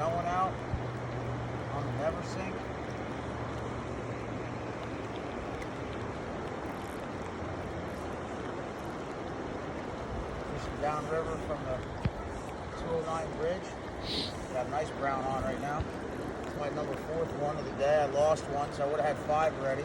No one out on the Neversink. Fishing downriver from the 209 bridge. Got a nice brown on right now. It's my number 4th one of the day. I lost one, so I would have had 5 ready.